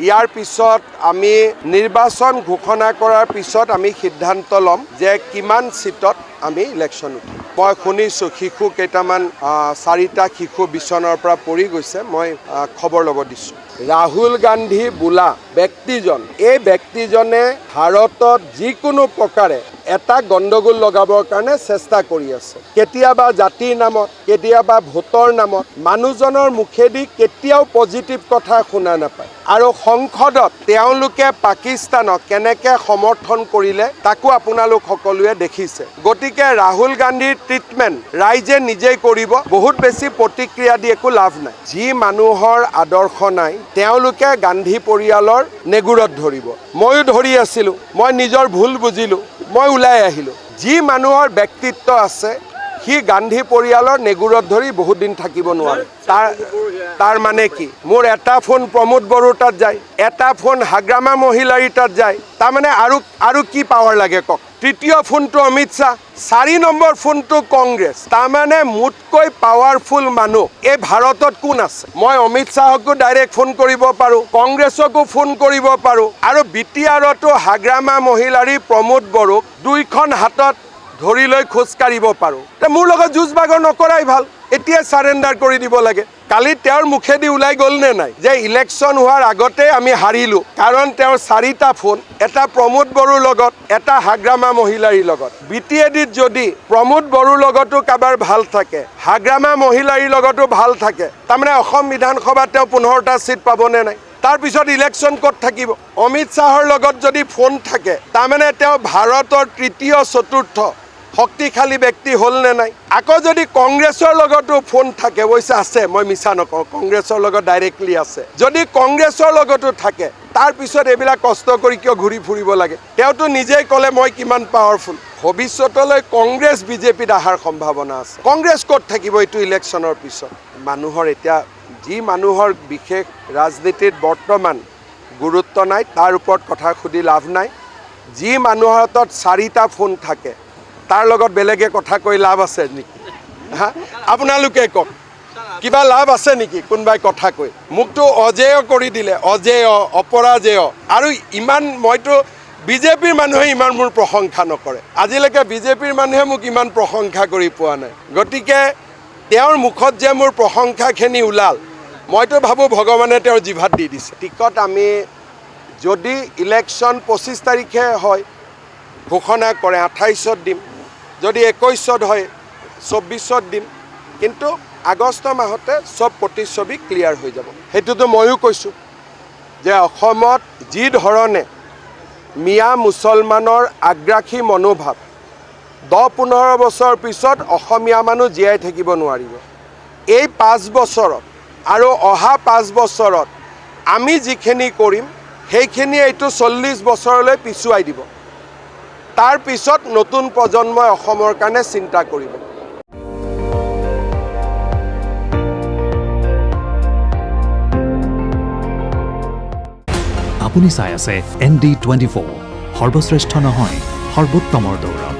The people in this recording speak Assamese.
ইয়াৰ পিছত আমি নিৰ্বাচন ঘোষণা কৰাৰ পিছত আমি সিদ্ধান্ত ল'ম যে কিমান সিটত আমি ইলেকশ্যন উঠিম। মই শুনিছোঁ শিশু কেইটামান 4টা শিশু বিচনাৰ পৰা পৰি গৈছে। মই খবৰ ল'ব দিছোঁ। ৰাহুল গান্ধী বোলা ব্যক্তিজন, এই ব্যক্তিজনে ভাৰতত যিকোনো প্ৰকাৰে এটা গণ্ডগোল লগাবৰ কাৰণে চেষ্টা কৰি আছে। কেতিয়াবা জাতিৰ নামত, কেতিয়াবা ভোটৰ নামত। মানুহজনৰ মুখেদি কেতিয়াও পজিটিভ কথা শুনা নাপায়। আৰু সংসদত তেওঁলোকে পাকিস্তানক কেনেকৈ সমৰ্থন কৰিলে তাকো আপোনালোক সকলোৱে দেখিছে। গতিকে ৰাহুল গান্ধীৰ ট্ৰিটমেণ্ট ৰাইজে নিজেই কৰিব। বহুত বেছি প্ৰতিক্ৰিয়া দি একো লাভ নাই। যি মানুহৰ আদৰ্শ নাই তেওঁলোকে গান্ধী পৰিয়ালৰ নেগুৰত ধৰিব। ময়ো ধৰি আছিলোঁ, মই নিজৰ ভুল বুজিলোঁ, মই ওলাই আহিলোঁ। যি মানুহৰ ব্যক্তিত্ব আছে সি গান্ধী পৰিয়ালৰ নেগুৰত ধৰি বহুত দিন থাকিব নোৱাৰে। তাৰ মানে কি? মোৰ এটা ফোন প্ৰমোদ বড়োৰ তাত যায়, এটা ফোন হাগ্ৰামা মহিলাৰীৰ তাত যায়। তাৰমানে আৰু কি পাৱাৰ লাগে কওক? তৃতীয় ফোনটো অমিত শ্বাহ, 4 নম্বৰ ফোনটো কংগ্ৰেছ। তাৰমানে মোতকৈ পাৱাৰফুল মানুহ এই ভাৰতত কোন আছে? মই অমিত শ্বাহকো ডাইৰেক্ট ফোন কৰিব পাৰোঁ, কংগ্ৰেছকো ফোন কৰিব পাৰোঁ, আৰু BTRতো হাগ্ৰামা মহিলাৰী প্ৰমোদ বড়োক 2খন হাতত ধৰি লৈ খোজকাঢ়িব পাৰোঁ। মোৰ লগত যুঁজ বাগৰ নকৰাই ভাল। এতিয়াই চাৰেণ্ডাৰ কৰি দিব লাগে। কালি তেওঁৰ মুখেদি ওলাই গ'ল নে নাই যে ইলেকশ্যন হোৱাৰ আগতে আমি হাৰিলোঁ, কাৰণ তেওঁৰ 4টা ফোন, এটা প্ৰমোদ বড়োৰ লগত, এটা হাগ্ৰামা মহিলাৰীৰ লগত। BTADত যদি প্ৰমোদ বড়োৰ লগতো কাৰোবাৰ ভাল থাকে, হাগ্ৰামা মহিলাৰীৰ লগতো ভাল থাকে, তাৰমানে অসম বিধানসভাত তেওঁ 15টা চিট পাবনে নাই? তাৰপিছত ইলেকশ্যন ক'ত থাকিব? অমিত শ্বাহৰ লগত যদি ফোন থাকে তাৰমানে তেওঁ ভাৰতৰ 3য় 4ৰ্থ শক্তিশালী ব্যক্তি হ'ল নে নাই? আকৌ যদি কংগ্ৰেছৰ লগতো ফোন থাকে, অৱশ্যে আছে, মই মিছা নকওঁ, কংগ্ৰেছৰ লগত ডাইৰেক্টলি আছে। যদি কংগ্ৰেছৰ লগতো থাকে তাৰপিছত এইবিলাক কষ্ট কৰি কিয় ঘূৰি ফুৰিব লাগে? তেওঁতো নিজেই ক'লে মই কিমান পাৱাৰফুল। ভৱিষ্যতলৈ কংগ্ৰেছ BJPত অহাৰ সম্ভাৱনা আছে। কংগ্ৰেছ ক'ত থাকিব এইটো ইলেকশ্যনৰ পিছত? মানুহৰ এতিয়া যি মানুহৰ বিশেষ ৰাজনীতিত বৰ্তমান গুৰুত্ব নাই তাৰ ওপৰত কথা সুধি লাভ নাই। যি মানুহৰ হাতত 4টা ফোন থাকে তাৰ লগত বেলেগে কথা কৈ লাভ আছে নেকি? আপোনালোকে কওক, কিবা লাভ আছে নেকি কোনোবাই কথা কৈ? মোকতো অজেয় কৰি দিলে, অজেয়, অপৰাজেয়। আৰু ইমান মইতো BJPৰ মানুহে ইমান মোৰ প্ৰশংসা নকৰে। আজিলৈকে BJPৰ মানুহে মোক ইমান প্ৰশংসা কৰি পোৱা নাই। গতিকে তেওঁৰ মুখত যে মোৰ প্ৰশংসাখিনি ওলাল, মইতো ভাবোঁ ভগৱানে তেওঁৰ জিভাত দি দিছে। টিকট আমি যদি ইলেকশ্যন 25 তাৰিখে হয় ঘোষণা কৰে, 28ত দিম। যদি 21ত হয় 24ত দিম। কিন্তু আগষ্ট মাহতে চব প্ৰতিচ্ছবি ক্লিয়াৰ হৈ যাব। সেইটোতো ময়ো কৈছোঁ যে অসমত যি ধৰণে মিয়া মুছলমানৰ আগ্ৰাসী মনোভাৱ, 10-15 বছৰ পিছত অসমীয়া মানুহ জীয়াই থাকিব নোৱাৰিব। এই 5 বছৰত আৰু অহা 5 বছৰত আমি যিখিনি কৰিম সেইখিনি এইটো 40 বছৰলৈ পিছুৱাই দিব। তাৰ পিছত নতুন প্ৰজন্মই অসমৰ কাৰণে চিন্তা কৰিব। আপুনি চাই আছে ND24, সৰ্বশ্ৰেষ্ঠ নহয়, সৰ্বোত্তমৰ দৌৰ।